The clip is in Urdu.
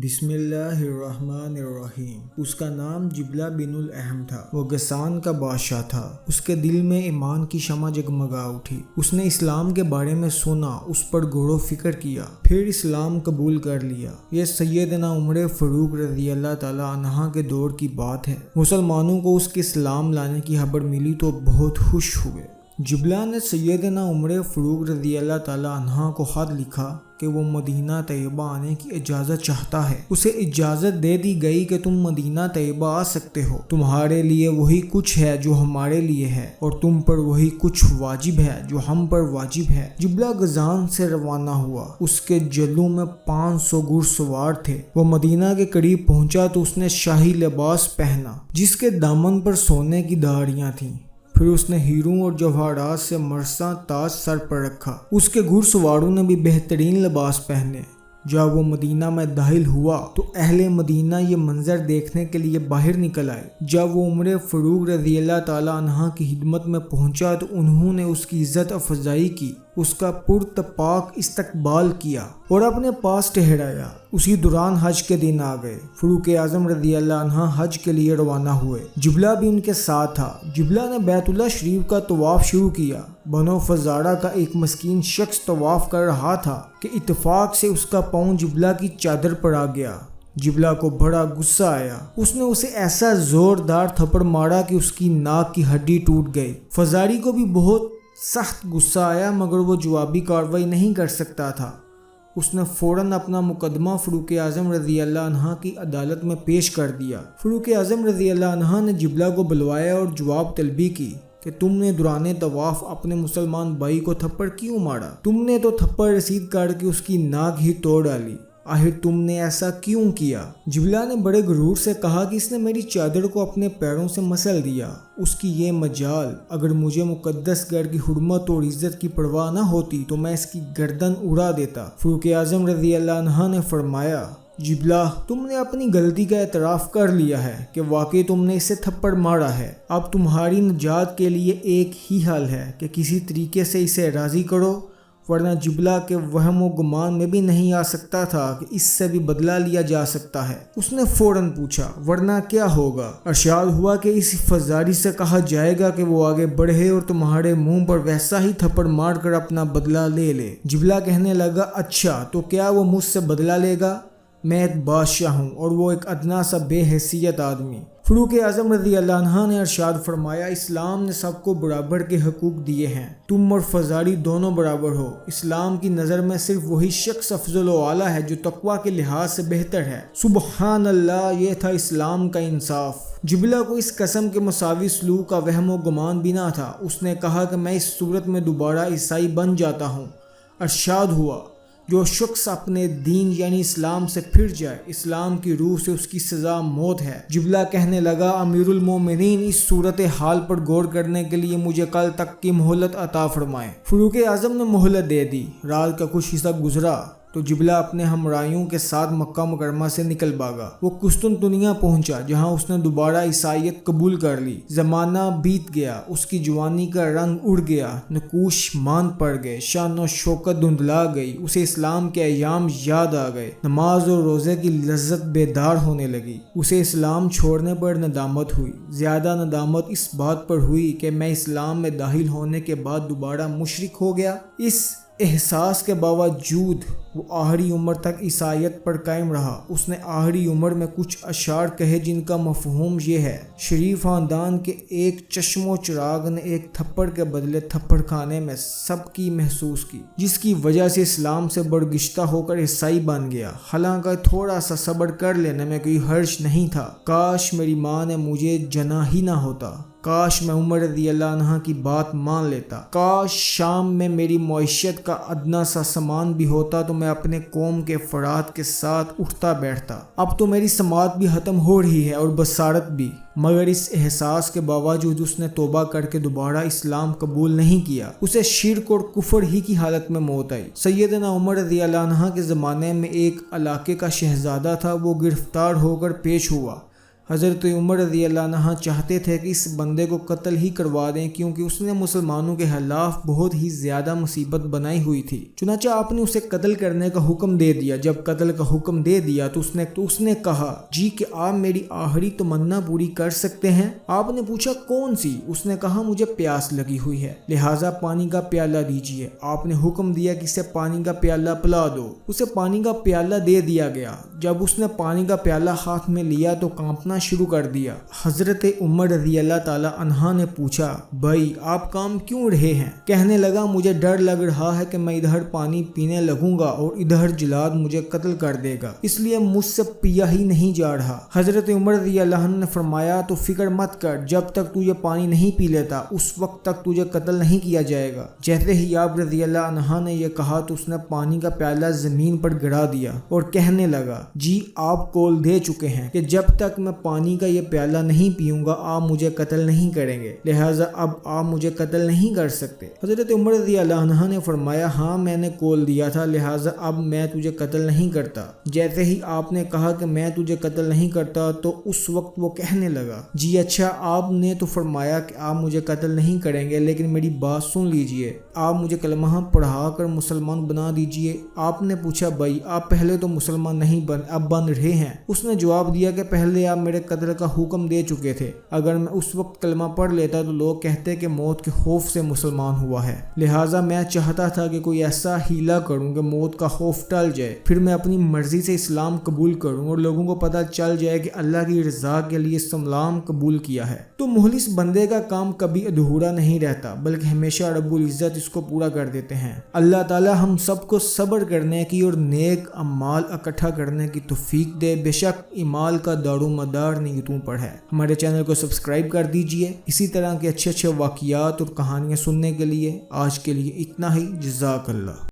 بسم اللہ الرحمن الرحیم۔ اس کا نام جبلہ بن الاحم تھا۔ وہ غسان کا بادشاہ تھا۔ اس کے دل میں ایمان کی شمع جگمگا اٹھی۔ اس نے اسلام کے بارے میں سنا، اس پر غور و فکر کیا، پھر اسلام قبول کر لیا۔ یہ سیدنا عمر فاروق رضی اللہ تعالی عنہ کے دور کی بات ہے۔ مسلمانوں کو اس کے اسلام لانے کی خبر ملی تو بہت خوش ہوئے۔ جبلہ نے سیدنا عمر فاروق رضی اللہ تعالی عنہ کو خط لکھا کہ وہ مدینہ طیبہ آنے کی اجازت چاہتا ہے۔ اسے اجازت دے دی گئی کہ تم مدینہ طیبہ آ سکتے ہو۔ تمہارے لیے وہی کچھ ہے جو ہمارے لیے ہے، اور تم پر وہی کچھ واجب ہے جو ہم پر واجب ہے۔ جبلہ غزان سے روانہ ہوا۔ اس کے جلوں میں 500 گھڑسوار تھے۔ وہ مدینہ کے قریب پہنچا تو اس نے شاہی لباس پہنا جس کے دامن پر سونے کی دھاریاں تھیں۔ پھر اس نے ہیروں اور جواہرات سے مرصع تاج سر پر رکھا۔ اس کے گھڑ سواروں نے بھی بہترین لباس پہنے۔ جب وہ مدینہ میں داخل ہوا تو اہل مدینہ یہ منظر دیکھنے کے لیے باہر نکل آئے۔ جب وہ عمر فاروق رضی اللہ تعالی عنہ کی خدمت میں پہنچا تو انہوں نے اس کی عزت افزائی کی، اس کا پرتپاک استقبال کیا اور اپنے پاس ٹھہرایا۔ اسی دوران حج کے دن آ گئے۔ فاروق اعظم رضی اللہ عنہ حج کے لیے روانہ ہوئے۔ جبلہ بھی ان کے ساتھ تھا۔ جبلہ نے بیت اللہ شریف کا طواف شروع کیا۔ بنو فزارہ کا ایک مسکین شخص طواف کر رہا تھا کہ اتفاق سے اس کا پاؤں جبلہ کی چادر پر آ گیا۔ جبلہ کو بڑا غصہ آیا۔ اس نے اسے ایسا زوردار تھپڑ مارا کہ اس کی ناک کی ہڈی ٹوٹ گئی۔ فزاری کو بھی بہت سخت غصہ آیا، مگر وہ جوابی کارروائی نہیں کر سکتا تھا۔ اس نے فوراً اپنا مقدمہ فاروق اعظم رضی اللہ عنہ کی عدالت میں پیش کر دیا۔ فاروق اعظم رضی اللہ عنہ نے جبلہ کو بلوایا اور جواب طلبی کی کہ تم نے دوران طواف اپنے مسلمان بھائی کو تھپڑ کیوں مارا؟ تم نے تو تھپڑ رسید کر کے اس کی ناک ہی توڑ ڈالی۔ آخر تم نے ایسا کیوں کیا؟ جبلہ نے بڑے غرور سے کہا کہ اس نے میری چادر کو اپنے پیروں سے مسل دیا۔ اس کی یہ مجال، اگر مجھے مقدس گھر کی حرمت اور عزت کی پرواہ نہ ہوتی تو میں اس کی گردن اڑا دیتا۔ فاروق اعظم رضی اللہ عنہ نے فرمایا، جبلہ تم نے اپنی غلطی کا اعتراف کر لیا ہے کہ واقعی تم نے اسے تھپڑ مارا ہے۔ اب تمہاری نجات کے لیے ایک ہی حل ہے کہ کسی طریقے سے اسے راضی کرو، ورنہ جبلہ کے وہم و گمان میں بھی نہیں آ سکتا تھا کہ اس سے بھی بدلہ لیا جا سکتا ہے۔ اس نے فوراً پوچھا، ورنہ کیا ہوگا؟ ارشاد ہوا کہ اس فزاری سے کہا جائے گا کہ وہ آگے بڑھے اور تمہارے منہ پر ویسا ہی تھپڑ مار کر اپنا بدلہ لے لے۔ جبلہ کہنے لگا، اچھا تو کیا وہ مجھ سے بدلہ لے گا؟ میں ایک بادشاہ ہوں اور وہ ایک ادنا سا بے حیثیت آدمی۔ فاروق اعظم رضی اللہ عنہ نے ارشاد فرمایا، اسلام نے سب کو برابر کے حقوق دیے ہیں۔ تم اور فزاری دونوں برابر ہو۔ اسلام کی نظر میں صرف وہی شخص افضل و اعلیٰ ہے جو تقویٰ کے لحاظ سے بہتر ہے۔ سبحان اللہ، یہ تھا اسلام کا انصاف۔ جبلہ کو اس قسم کے مساوی سلوک کا وہم و گمان بھی نہ تھا۔ اس نے کہا کہ میں اس صورت میں دوبارہ عیسائی بن جاتا ہوں۔ ارشاد ہوا، جو شخص اپنے دین یعنی اسلام سے پھر جائے، اسلام کی روح سے اس کی سزا موت ہے۔ جبلہ کہنے لگا، امیر المومنین، اس صورتحال پر غور کرنے کے لیے مجھے کل تک کی مہلت عطا فرمائیں۔ فاروق اعظم نے مہلت دے دی۔ رات کا کچھ حصہ گزرا تو جبلہ اپنے ہمراہیوں کے ساتھ مکہ مکرمہ سے نکل بھاگا۔ وہ قسطنطنیہ پہنچا جہاں اس نے دوبارہ عیسائیت قبول کر لی۔ زمانہ بیت گیا، اس کی جوانی کا رنگ اڑ گیا، نقوش ماند پڑ گئے، شان و شوکت دھندلا گئی۔ اسے اسلام کے ایام یاد آ گئے، نماز اور روزے کی لذت بیدار ہونے لگی۔ اسے اسلام چھوڑنے پر ندامت ہوئی۔ زیادہ ندامت اس بات پر ہوئی کہ میں اسلام میں داخل ہونے کے بعد دوبارہ مشرک ہو گیا۔ اس احساس کے باوجود وہ آخری عمر تک عیسائیت پر قائم رہا۔ اس نے آخری عمر میں کچھ اشعار کہے جن کا مفہوم یہ ہے، شریف خاندان کے ایک چشم و چراغ نے ایک تھپڑ کے بدلے تھپڑ کھانے میں سب کی محسوس کی، جس کی وجہ سے اسلام سے برگشتہ ہو کر عیسائی بن گیا۔ حالانکہ تھوڑا سا صبر کر لینے میں کوئی حرج نہیں تھا۔ کاش میری ماں نے مجھے جنا ہی نہ ہوتا، کاش میں عمر رضی اللہ عنہ کی بات مان لیتا، کاش شام میں میری معیشت کا ادنا سا سامان بھی ہوتا تو میں اپنے قوم کے افراد کے ساتھ اٹھتا بیٹھتا۔ اب تو میری سماعت بھی ختم ہو رہی ہے اور بصارت بھی۔ مگر اس احساس کے باوجود اس نے توبہ کر کے دوبارہ اسلام قبول نہیں کیا۔ اسے شرک اور کفر ہی کی حالت میں موت آئی۔ سیدنا عمر رضی اللہ عنہ کے زمانے میں ایک علاقے کا شہزادہ تھا۔ وہ گرفتار ہو کر پیش ہوا۔ حضرت عمر رضی اللہ عنہ چاہتے تھے کہ اس بندے کو قتل ہی کروا دیں کیونکہ اس نے مسلمانوں کے خلاف بہت ہی زیادہ مصیبت بنائی ہوئی تھی۔ چنانچہ آپ نے اسے قتل کرنے کا حکم دے دیا۔ جب قتل کا حکم دے دیا تو اس نے کہا جی کہ آپ میری آخری تمنا پوری کر سکتے ہیں؟ آپ نے پوچھا کون سی؟ اس نے کہا مجھے پیاس لگی ہوئی ہے، لہٰذا پانی کا پیالہ دیجیے۔ آپ نے حکم دیا کہ اسے پانی کا پیالہ پلا دو۔ اسے پانی کا پیالہ دے دیا گیا۔ جب اس نے پانی کا پیالہ ہاتھ میں لیا تو کانپنا شروع کر دیا۔ حضرت عمر رضی اللہ تعالی عنہ نے پوچھا بھائی آپ کام کیوں رہے ہیں؟ کہنے لگا مجھے ڈر لگ رہا ہے کہ میں ادھر پانی پینے لگوں گا اور ادھر جلاد مجھے قتل کر دے گا، اس لیے مجھ سے پیا ہی نہیں جا رہا۔ حضرت عمر رضی اللہ عنہ نے فرمایا تو فکر مت کر، جب تک تو یہ پانی نہیں پی لیتا اس وقت تک تجھے قتل نہیں کیا جائے گا۔ جیسے ہی آپ رضی اللہ عنہ نے یہ کہا تو اس نے پانی کا پیالہ زمین پر گرا دیا اور کہنے لگا جی آپ کول دے چکے ہیں کہ جب تک میں پانی کا یہ پیالہ نہیں پیوں گا آپ مجھے قتل نہیں کریں گے، لہٰذا اب آپ مجھے قتل نہیں کر سکتے۔ حضرت عمر رضی اللہ عنہ نے فرمایا ہاں میں نے کول دیا تھا، لہٰذا اب میں تجھے قتل نہیں کرتا۔ جیسے ہی آپ نے کہا کہ میں تجھے قتل نہیں کرتا تو اس وقت وہ کہنے لگا جی اچھا آپ نے تو فرمایا کہ آپ مجھے قتل نہیں کریں گے، لیکن میری بات سن لیجئے، آپ مجھے کلمہ پڑھا کر مسلمان بنا دیجئے۔ آپ نے پوچھا بھائی آپ پہلے تو مسلمان نہیں اب بن رہے ہیں؟ اس نے جواب دیا کہ پہلے آپ میرے قتل کا حکم دے چکے تھے، اگر میں اس وقت کلمہ پڑھ لیتا تو لوگ کہتے کہ موت کے خوف سے مسلمان ہوا ہے، لہٰذا میں چاہتا تھا کہ کوئی ایسا ہیلا کروں کہ موت کا خوف ٹل جائے، پھر میں اپنی مرضی سے اسلام قبول کروں اور لوگوں کو پتہ چل جائے کہ اللہ کی رضا کے لیے اسلام قبول کیا ہے۔ تو مخلص بندے کا کام کبھی ادھورا نہیں رہتا بلکہ ہمیشہ رب العزت اس کو پورا کر دیتے ہیں۔ اللہ تعالی ہم سب کو صبر کرنے کی اور نیک اعمال اکٹھا کرنے کی توفیق دے۔ بے شک اعمال کا دار و مدار نیتوں پر ہے۔ ہمارے چینل کو سبسکرائب کر دیجئے اسی طرح کے اچھے واقعات اور کہانیاں سننے کے لیے۔ آج کے لیے اتنا ہی، جزاک اللہ۔